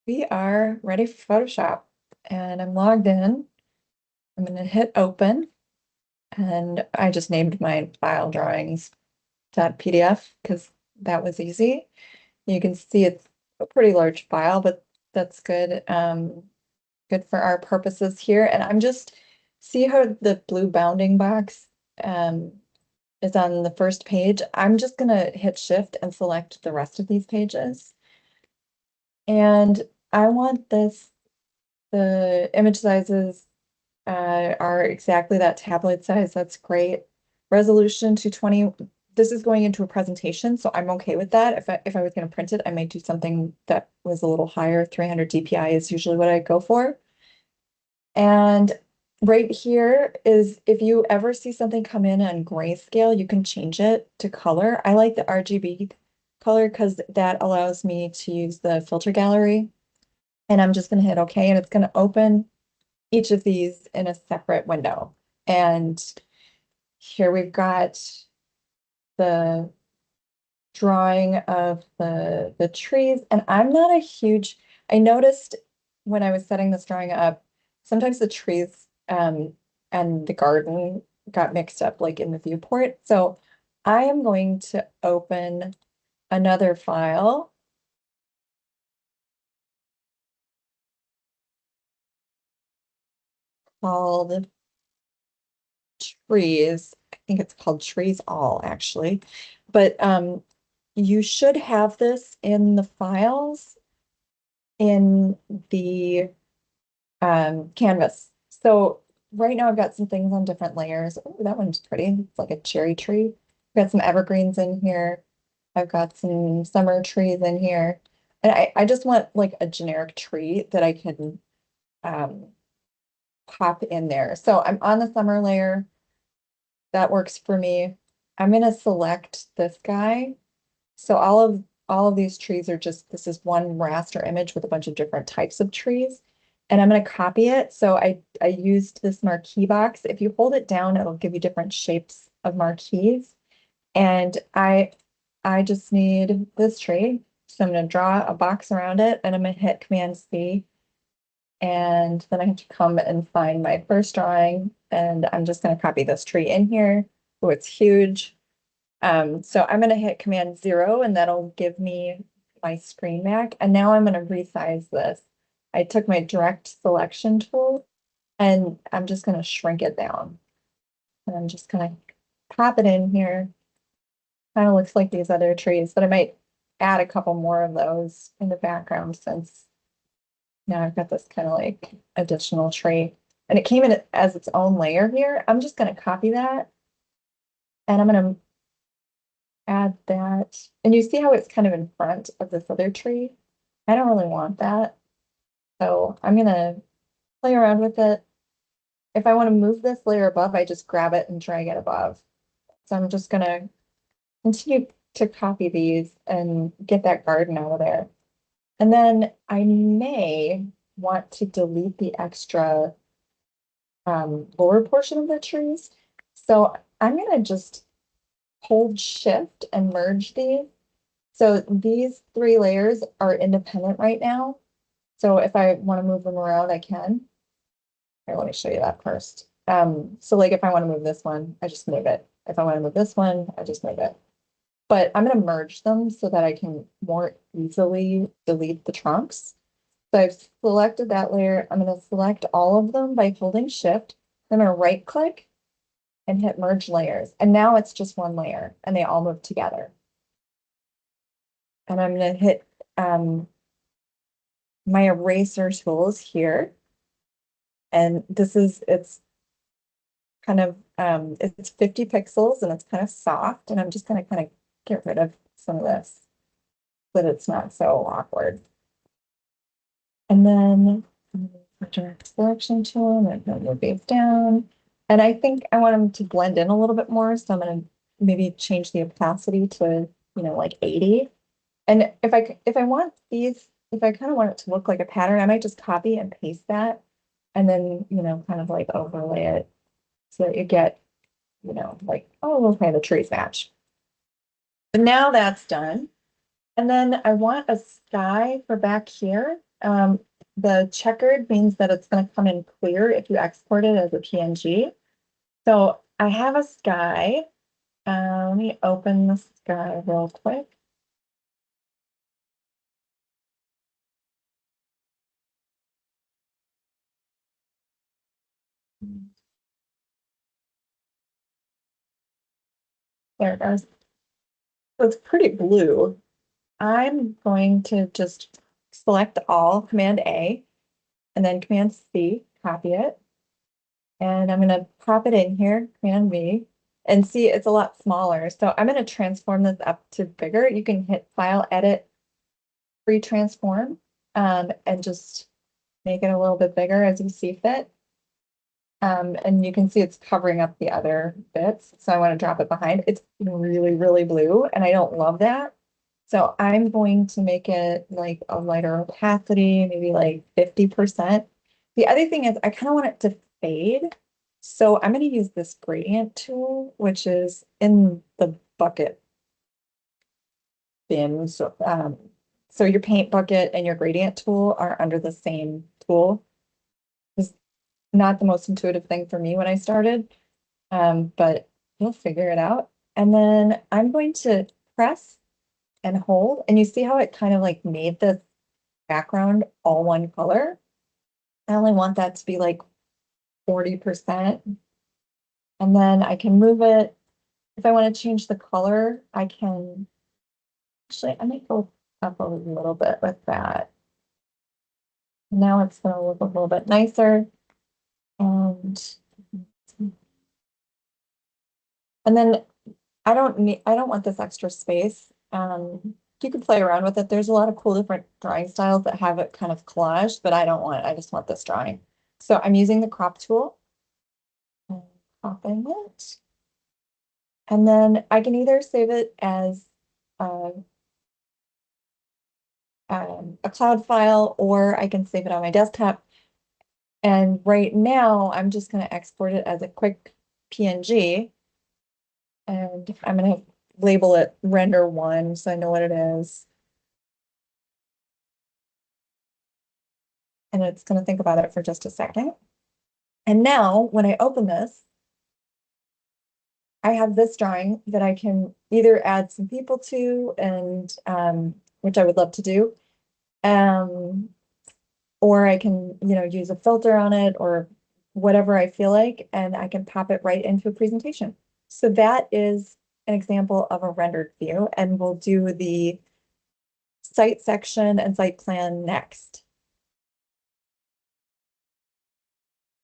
We are ready for Photoshop and I'm logged in. I'm going to hit open and I just named my file drawings.pdf because that was easy. You can see it's a pretty large file, but that's good. Good for our purposes here. And I'm just see how the blue bounding box um, is on the first page. I'm just going to hit shift and select the rest of these pages. And I want the image sizes are exactly that tabloid size. That's great. Resolution 220. This is going into a presentation, so I'm okay with that. If I was going to print it, I might do something that was a little higher. 300 DPI is usually what I go for. And right here is if you ever see something come in on grayscale, you can change it to color. I like the RGB color because that allows me to use the filter gallery. And I'm just going to hit OK, and it's going to open each of these in a separate window. And here we've got the drawing of the trees. And I'm not a huge, I noticed when I was setting this drawing up, sometimes the trees and the garden got mixed up like in the viewport. So I am going to open another file called trees. I think it's called trees all actually. But you should have this in the files in the canvas. So right now I've got some things on different layers. Oh, that one's pretty. It's like a cherry tree. I've got some evergreens in here. I've got some summer trees in here. And I just want like a generic tree that I can um, pop in there. So I'm on the summer layer. That works for me. I'm going to select this guy. So all of these trees are just, this is one raster image with a bunch of different types of trees. And I'm going to copy it. So I used this marquee box. If you hold it down, it'll give you different shapes of marquees. And I just need this tree. So I'm going to draw a box around it and I'm going to hit Command C. And then I have to come and find my first drawing. And I'm just going to copy this tree in here. Oh, it's huge. So I'm going to hit Command 0 and that'll give me my screen back. And now I'm going to resize this. I took my direct selection tool and I'm just going to shrink it down. And I'm just going to pop it in here. Kind of looks like these other trees, but I might add a couple more of those in the background since now I've got this kind of like additional tree. And it came in as its own layer here. I'm just going to copy that and I'm going to add that. And you see how it's kind of in front of this other tree? I don't really want that. So I'm gonna play around with it. If I want to move this layer above, I just grab it and drag it above. So I'm just gonna continue to copy these and get that garden out of there. And then I may want to delete the extra lower portion of the trees. So I'm gonna just hold shift and merge these. So these three layers are independent right now. So if I want to move them around, I can. Here, let me show you that first. So like if I want to move this one, I just move it. If I want to move this one, I just move it. But I'm going to merge them so that I can more easily delete the trunks. So I've selected that layer. I'm going to select all of them by holding shift. I'm going to right click and hit merge layers. And now it's just one layer and they all move together. And I'm going to hit my eraser tools here. And it's kind of, it's 50 pixels and it's kind of soft. And I'm just going to kind of get rid of some of this so that it's not so awkward. And then direct selection tool, and then move these down. And I think I want them to blend in a little bit more. So I'm going to maybe change the opacity to, like 80. And if I want these, if I kind of want it to look like a pattern, I might just copy and paste that and then, kind of like overlay it so that you get, like, oh, okay, the trees match. But now that's done. And then I want a sky for back here. The checkered means that it's going to come in clear if you export it as a PNG. So I have a sky. Let me open the sky real quick. There it goes. So it's pretty blue. I'm going to just select all, Command A, and then Command C, copy it. And I'm going to pop it in here, Command V, and see it's a lot smaller. So I'm going to transform this up to bigger. You can hit File, Edit, Free Transform, and just make it a little bit bigger as you see fit. And you can see it's covering up the other bits. So I want to drop it behind. It's really, really blue, and I don't love that. So I'm going to make it like a lighter opacity, maybe like 50%. The other thing is I kind of want it to fade. So I'm going to use this gradient tool, which is in the bucket bin. So your paint bucket and your gradient tool are under the same tool. It's not the most intuitive thing for me when I started, but you'll figure it out. And then I'm going to press and hold, and you see how it kind of like made this background all one color. I only want that to be like 40%. And then I can move it. If I want to change the color, I can actually, I might go up a little bit with that. Now it's going to look a little bit nicer. And then I don't want this extra space. You can play around with it. There's a lot of cool different drawing styles that have it kind of collaged, but I just want this drawing. So I'm using the crop tool and cropping it. And then I can either save it as uh, a cloud file, or I can save it on my desktop. And right now I'm just going to export it as a quick PNG. And I'm going to label it render one so I know what it is. And it's going to think about it for just a second. And now when I open this, I have this drawing that I can either add some people to, and which I would love to do, or I can, use a filter on it or whatever I feel like, and I can pop it right into a presentation. So that is an example of a rendered view, and we'll do the site section and site plan next.